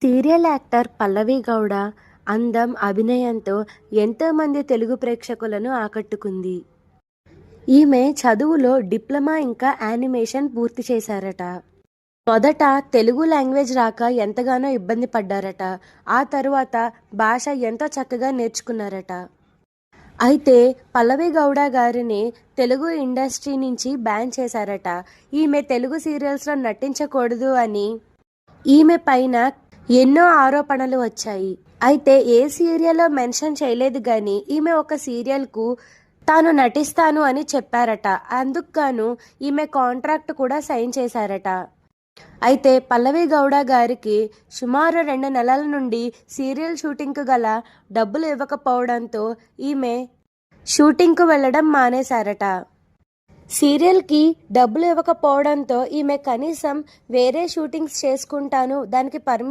Serial actor పల్లవి గౌడ అందం, అభినయంతో ఎంతోమంది తెలుగు ప్రేక్షకులను ఆకట్టుకుంది. ఈమె చదువులో డిప్లొమా ఇంకా యానిమేషన్ పూర్తి చేశారట. మొదట తెలుగు లాంగ్వేజ్ రాక ఎంతగానో ఇబ్బంది పడ్డారట. ఆ తరువాత భాష ఎంతో చక్కగా నేర్చుకున్నారట. అయితే పల్లవి గౌడ గారిని తెలుగు ఇండస్ట్రీ నుంచి బ్యాన్ చేశారట. ఈమె తెలుగు సీరియల్స్లో నటించకూడదు అని ఈమె పైన ఎన్నో ఆరోపణలు వచ్చాయి. అయితే ఏ సీరియల్లో మెన్షన్ చేయలేదు కానీ ఈమె ఒక సీరియల్కు తాను నటిస్తాను అని చెప్పారట. అందుకు గాను ఈమె కాంట్రాక్ట్ కూడా సైన్ చేశారట. అయితే పల్లవి గౌడ గారికి సుమారు 2 నెలల నుండి సీరియల్ షూటింగ్కు గల డబ్బులు ఇవ్వకపోవడంతో ఈమె షూటింగ్కు వెళ్ళడం మానేశారట. సీరియల్కి డబ్బులు ఇవ్వకపోవడంతో ఈమె కనీసం వేరే షూటింగ్స్ చేసుకుంటాను, దానికి పర్మిషన్